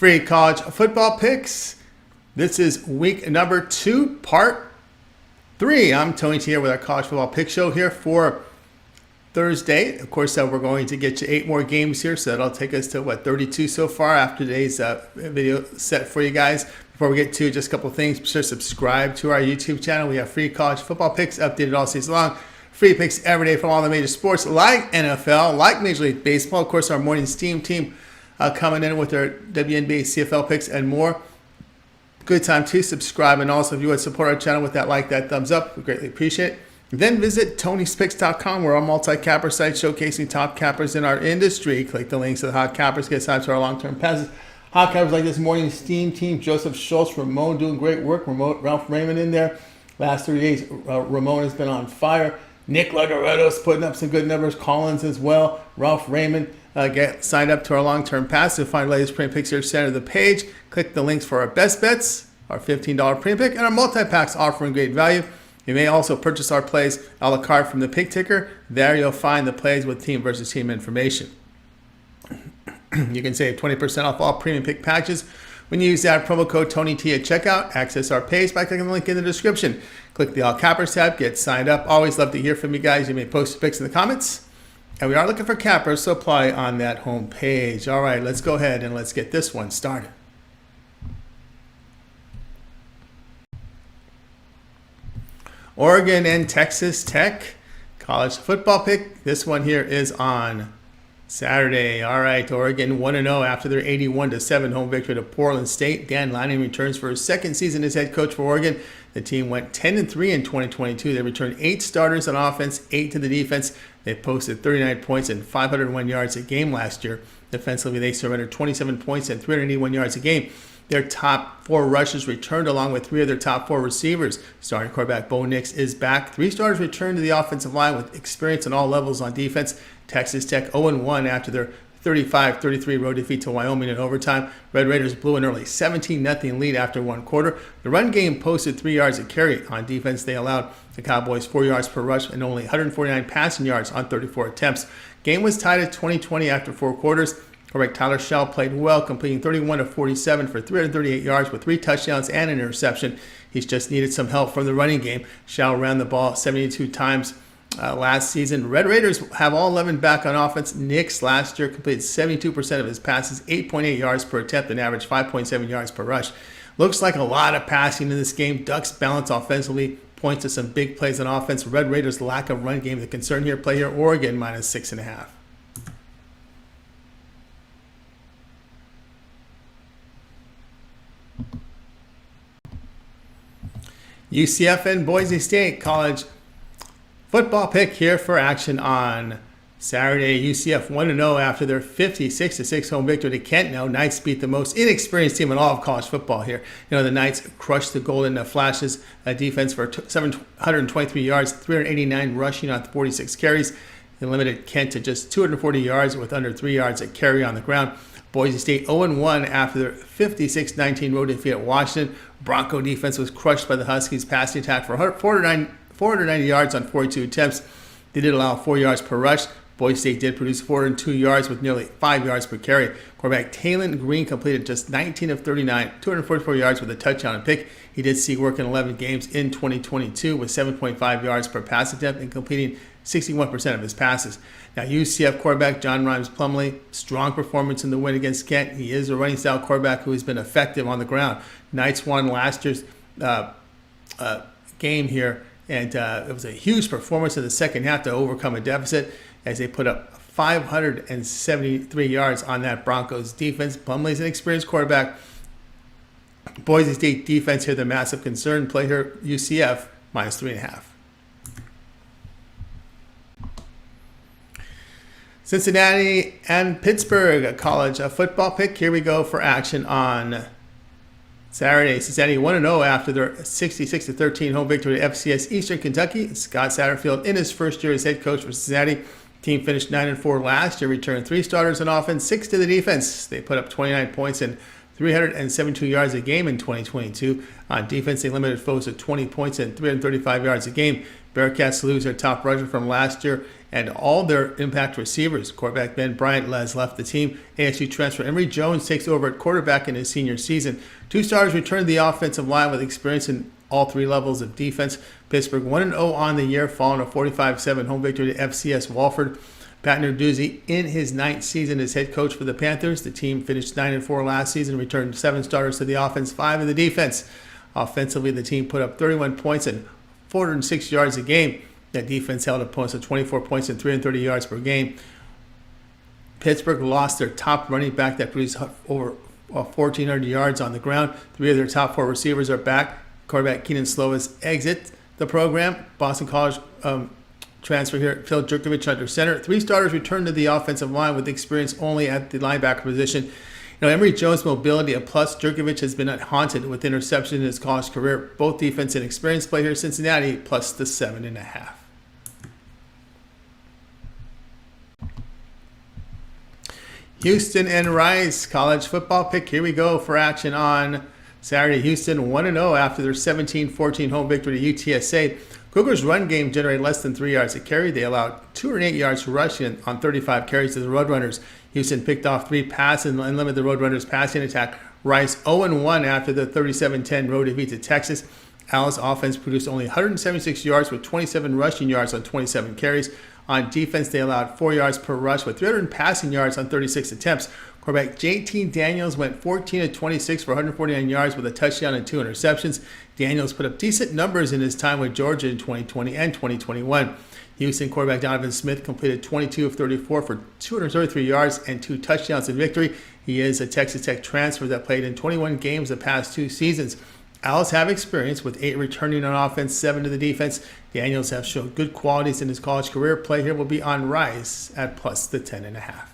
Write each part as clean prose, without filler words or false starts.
free college football picks. This is week number 2, part 3. I'm Tony T here with our college football pick show here for Thursday. Of course, we're going to get you 8 more games here, so that'll take us to 32 so far after today's video set for you guys. Before we get to just a couple of things, be sure to subscribe to our YouTube channel. We have free college football picks updated all season long. Free picks every day from all the major sports like NFL, like Major League Baseball. Of course, our morning steam team coming in with their WNBA, CFL picks, and more. Good time to subscribe, and also if you would support our channel with that like, that thumbs up, we greatly appreciate it. Then visit Tony'sPicks.com. We're a multi-capper site showcasing top cappers in our industry. Click the links to the hot cappers, get signed to our long-term passes. Hot cappers like this morning steam team, Joseph Schultz, Ramon doing great work. Ralph Raymond in there. Last 3 days, Ramon has been on fire. Nick Lagaretto's putting up some good numbers. Collins as well. Ralph Raymond. Get signed up to our long-term pass to find latest print picks here center of the page. Click the links for our best bets, our $15 print pick, and our multi-packs offering great value. You may also purchase our plays a la carte from the pick ticker. There you'll find the plays with team versus team information. You can save 20% off all premium pick packages when you use that promo code TonyT at checkout. Access our page by clicking the link in the description. Click the All Cappers tab, get signed up. Always love to hear from you guys. You may post your picks in the comments. And we are looking for cappers, so apply on that home page. All right, let's go ahead and let's get this one started. Oregon and Texas Tech college football pick. This one here is on Saturday. All right, Oregon 1-0 after their 81-7 home victory to Portland State. Dan Lanning returns for his second season as head coach for Oregon. The team went 10-3 in 2022. They returned 8 starters on offense, 8 to the defense. They posted 39 points and 501 yards a game last year. Defensively, they surrendered 27 points and 381 yards a game. Their top 4 rushers returned along with 3 of their top 4 receivers. Starting quarterback Bo Nix is back. 3 starters returned to the offensive line with experience on all levels on defense. Texas Tech 0-1 after their 35-33 road defeat to Wyoming in overtime. Red Raiders blew an early 17-0 lead after 1 quarter. The run game posted 3 yards a carry. On defense, they allowed the Cowboys 4 yards per rush and only 149 passing yards on 34 attempts. Game was tied at 20-20 after 4 quarters. Quarterback Tyler Shell played well, completing 31 of 47 for 338 yards with 3 touchdowns and an interception. He's just needed some help from the running game. Shell ran the ball 72 times last season. Red Raiders have all 11 back on offense. Nix last year completed 72% of his passes, 8.8 yards per attempt, and averaged 5.7 yards per rush. Looks like a lot of passing in this game. Ducks balance offensively, points to some big plays on offense. Red Raiders' lack of run game, the concern here. Play here, Oregon -6.5. UCF and Boise State college football pick here for action on Saturday. UCF 1-0 after their 56-6 home victory to Kent. Now, Knights beat the most inexperienced team in all of college football here. You know, the Knights crushed the Golden Flashes defense for 723 yards, 389 rushing on 46 carries. They limited Kent to just 240 yards with under 3 yards a carry on the ground. Boise State 0-1 after their 56-19 road defeat at Washington. Bronco defense was crushed by the Huskies' passing attack for 490 yards on 42 attempts. They did allow 4 yards per rush. Boise State did produce 402 yards with nearly 5 yards per carry. Quarterback Talon Green completed just 19 of 39, 244 yards with a touchdown and pick. He did see work in 11 games in 2022 with 7.5 yards per pass attempt and completing 61% of his passes. Now, UCF quarterback John Rhymes Plumlee, strong performance in the win against Kent. He is a running style quarterback who has been effective on the ground. Knights won last year's game here, and it was a huge performance in the second half to overcome a deficit as they put up 573 yards on that Broncos defense. Plumlee's an experienced quarterback. Boise State defense here, the massive concern. Play here, UCF -3.5. Cincinnati and Pittsburgh, a college football pick. Here we go for action on Saturday. Cincinnati 1-0 after their 66-13 home victory at FCS Eastern Kentucky. Scott Satterfield in his first year as head coach for Cincinnati. Team finished 9-4 last year, returned 3 starters on offense, 6 to the defense. They put up 29 points and 372 yards a game in 2022. On defense, they limited foes to 20 points and 335 yards a game. Bearcats lose their top rusher from last year and all their impact receivers. Quarterback Ben Bryant has left the team. ASU transfer Emory Jones takes over at quarterback in his senior season. 2 stars return to the offensive line with experience in all 3 levels of defense. Pittsburgh 1-0 on the year, following a 45-7 home victory to FCS Walford. Pat Narduzzi in his 9th season as head coach for the Panthers. The team finished 9-4 last season, returned 7 starters to the offense, 5 in the defense. Offensively, the team put up 31 points and 406 yards a game. That defense held opponents to 24 points and 330 yards per game. Pittsburgh lost their top running back that produced over 1,400 yards on the ground. 3 of their top 4 receivers are back. Quarterback Keenan Slovis exits the program. Boston College transfer here, Phil Jurkovich under center. 3 starters return to the offensive line with experience only at the linebacker position. Emory Jones' mobility, a plus. Jurkovich has been haunted with interceptions in his college career. Both defense and experience play here. Cincinnati plus the 7.5. Houston and Rice college football pick. Here we go for action on Saturday. Houston 1-0 after their 17-14 home victory to UTSA. Cougars' run game generated less than 3 yards a carry. They allowed 208 yards rushing on 35 carries to the Roadrunners. Houston picked off 3 passes and limited the Roadrunners' passing attack. Rice 0-1 after the 37-10 road defeat to Texas. Al's offense produced only 176 yards with 27 rushing yards on 27 carries. On defense, they allowed 4 yards per rush with 300 passing yards on 36 attempts. Quarterback JT Daniels went 14-26 for 149 yards with a touchdown and 2 interceptions. Daniels put up decent numbers in his time with Georgia in 2020 and 2021. Houston quarterback Donovan Smith completed 22 of 34 for 233 yards and 2 touchdowns in victory. He is a Texas Tech transfer that played in 21 games the past 2 seasons. Owls have experience with 8 returning on offense, 7 to the defense. Daniels have shown good qualities in his college career. Play here will be on Rice at plus the 10.5.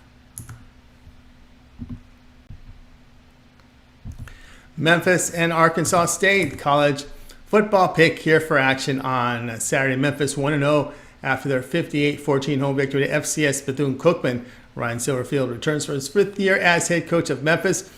Memphis and Arkansas State college football pick here for action on Saturday. Memphis 1-0 after their 58-14 home victory to FCS Bethune-Cookman. Ryan Silverfield returns for his 5th year as head coach of Memphis.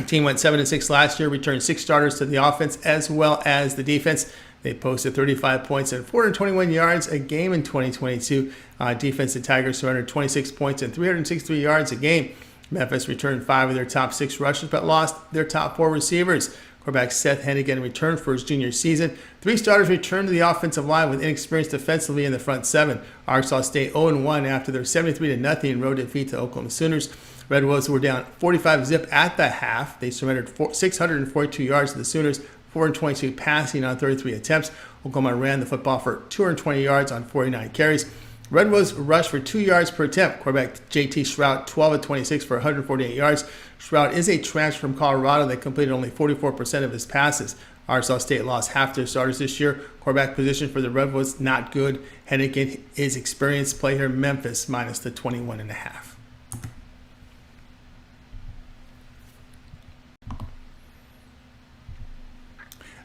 Team went 7-6 last year, returned 6 starters to the offense as well as the defense. They posted 35 points and 421 yards a game in 2022. Defense, the Tigers surrendered 26 points and 363 yards a game. Memphis returned 5 of their top 6 rushers, but lost their top 4 receivers. Quarterback Seth Hennigan returned for his junior season. 3 starters returned to the offensive line with inexperience defensively in the front 7. Arkansas State 0-1 after their 73-0 road defeat to Oklahoma Sooners. Red Wolves were down 45-0 at the half. They surrendered 642 yards to the Sooners, 422 passing on 33 attempts. Oklahoma ran the football for 220 yards on 49 carries. Red Wolves rushed for 2 yards per attempt. Quarterback JT Shrout, 12 of 26 for 148 yards. Shrout is a transfer from Colorado that completed only 44% of his passes. Arkansas State lost half their starters this year. Quarterback position for the Red Wolves, not good. Hennigan is experienced. Play here Memphis minus the 21.5.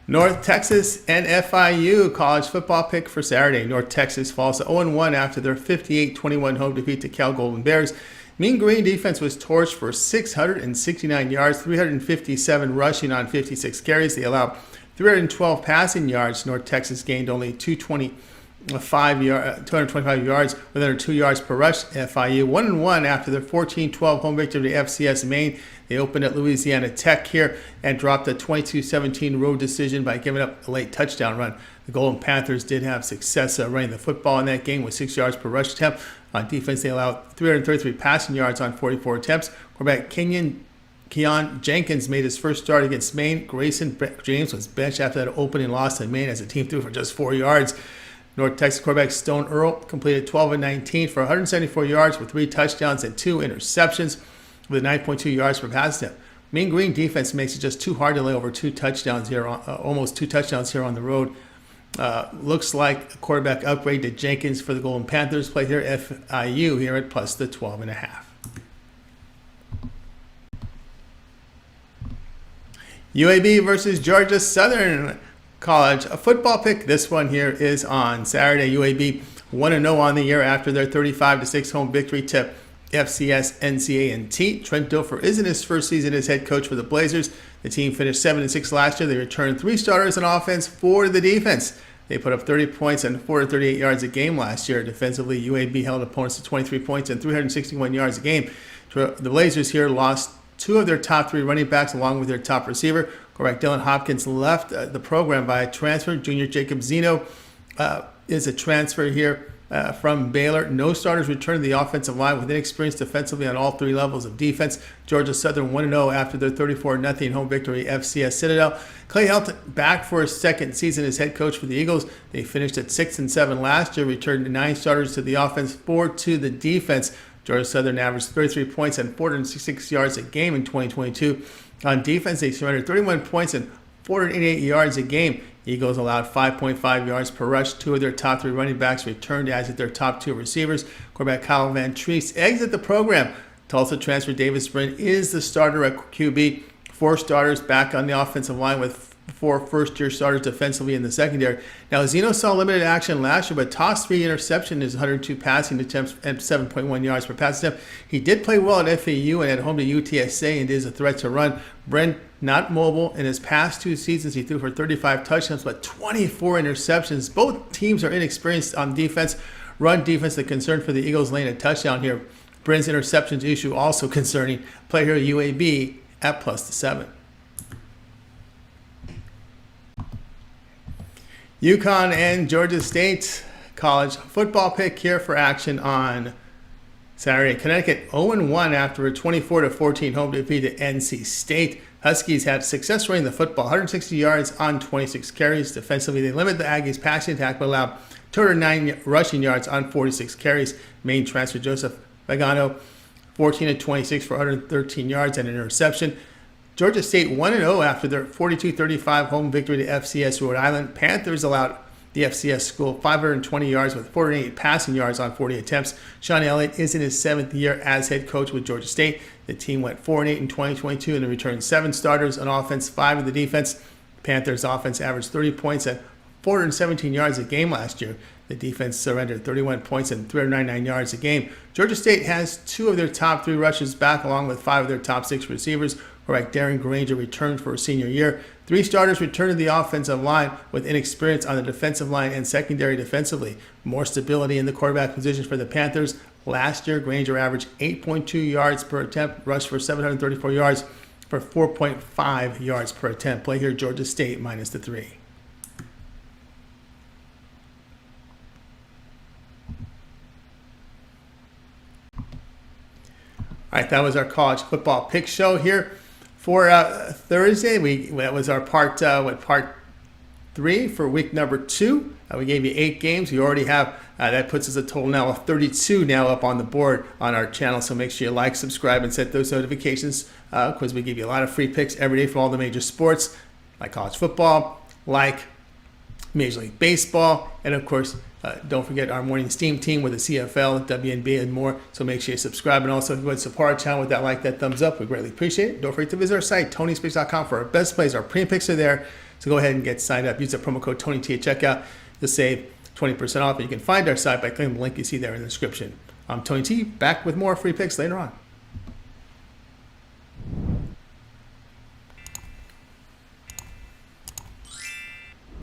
North Texas and FIU college football pick for Saturday. North Texas falls to 0-1 after their 58-21 home defeat to Cal Golden Bears. Mean Green defense was torched for 669 yards, 357 rushing on 56 carries. They allowed 312 passing yards. North Texas gained only 225 yards with under 2 yards per rush. FIU 1-1 after their 14-12 home victory to FCS Maine. They opened at Louisiana Tech here and dropped a 22-17 road decision by giving up a late touchdown run. The Golden Panthers did have success running the football in that game with 6 yards per rush attempt. On defense, they allowed 333 passing yards on 44 attempts. Quarterback Keon Jenkins made his first start against Maine. Grayson James was benched after that opening loss to Maine as the team threw for just 4 yards. North Texas quarterback Stone Earl completed 12 of 19 for 174 yards with 3 touchdowns and 2 interceptions with 9.2 yards per pass attempt. Mean Green defense makes it just too hard to lay over 2 touchdowns here, almost 2 touchdowns here on the road. Looks like a quarterback upgrade to Jenkins for the Golden Panthers. Play here FIU here at plus the 12.5. UAB versus Georgia Southern College, a football pick. This one here is on Saturday. UAB 1-0 on the year after their 35-6 home victory to FCS, NCAA, and T. Trent Dilfer is in his first season as head coach for the Blazers. The team finished 7-6 last year. They returned 3 starters on offense, 4 to the defense. They put up 30 points and 438 yards a game last year. Defensively, UAB held opponents to 23 points and 361 yards a game. The Blazers here lost 2 of their top 3 running backs along with their top receiver. Quarterback Dylan Hopkins left the program by a transfer. Junior Jacob Zeno is a transfer here from Baylor. No starters returned to the offensive line with inexperience defensively on all 3 levels of defense. Georgia Southern 1-0 after their 34-0 home victory FCS Citadel. Clay Helton back for his second season as head coach for the Eagles. They finished at 6-7 last year, returned 9 starters to the offense, 4 to the defense. Georgia Southern averaged 33 points and 466 yards a game in 2022. On defense, they surrendered 31 points and 488 yards a game. Eagles allowed 5.5 yards per rush. 2 of their top 3 running backs returned, as did their top 2 receivers. Quarterback Kyle Van Treese exit the program. Tulsa transfer Davis Brin is the starter at QB. 4 starters back on the offensive line with 4 first-year starters defensively in the secondary. Now, Zeno saw limited action last year, but tossed 3 interceptions, his 102 passing attempts, and 7.1 yards per pass attempt. He did play well at FAU and at home to UTSA and is a threat to run. Bren, not mobile. In his past 2 seasons, he threw for 35 touchdowns, but 24 interceptions. Both teams are inexperienced on defense. Run defense, the concern for the Eagles laying a touchdown here. Bren's interceptions issue also concerning. Play here at UAB at +7. UConn and Georgia State college football pick here for action on Saturday. Connecticut 0-1 after a 24-14 home defeat to NC State. Huskies had success running the football, 160 yards on 26 carries. Defensively, they limited the Aggies' passing attack, but allowed 209 rushing yards on 46 carries. Main transfer Joseph Vagano, 14-26 for 113 yards and an interception. Georgia State 1-0 after their 42-35 home victory to FCS Rhode Island. Panthers allowed the FCS school 520 yards with 48 passing yards on 40 attempts. Sean Elliott is in his 7th year as head coach with Georgia State. The team went 4-8 in 2022 and they returned 7 starters on offense, 5 of the defense. Panthers offense averaged 30 points and 417 yards a game last year. The defense surrendered 31 points and 399 yards a game. Georgia State has 2 of their top 3 rushers back along with 5 of their top 6 receivers. Correct, Darren Granger returned for a senior year. 3 starters returned to the offensive line with inexperience on the defensive line and secondary defensively. More stability in the quarterback position for the Panthers. Last year, Granger averaged 8.2 yards per attempt, rushed for 734 yards for 4.5 yards per attempt. Play here, Georgia State -3. All right, that was our college football pick show here for Thursday. That was our part 3 for week number 2. We gave you 8 games. We already have that puts us a total now of 32 now up on the board on our channel. So make sure you like, subscribe, and set those notifications because we give you a lot of free picks every day for all the major sports like college football, like Major League Baseball, and of course. Don't forget our morning steam team with the CFL, WNBA, and more. So make sure you subscribe. And also, if you want to support our channel with that like, that thumbs up, we greatly appreciate it. Don't forget to visit our site, TonySpeaks.com, for our best plays. Our premium picks are there. So go ahead and get signed up. Use the promo code TonyT at checkout to save 20% off. And you can find our site by clicking the link you see there in the description. I'm Tony T, back with more free picks later on.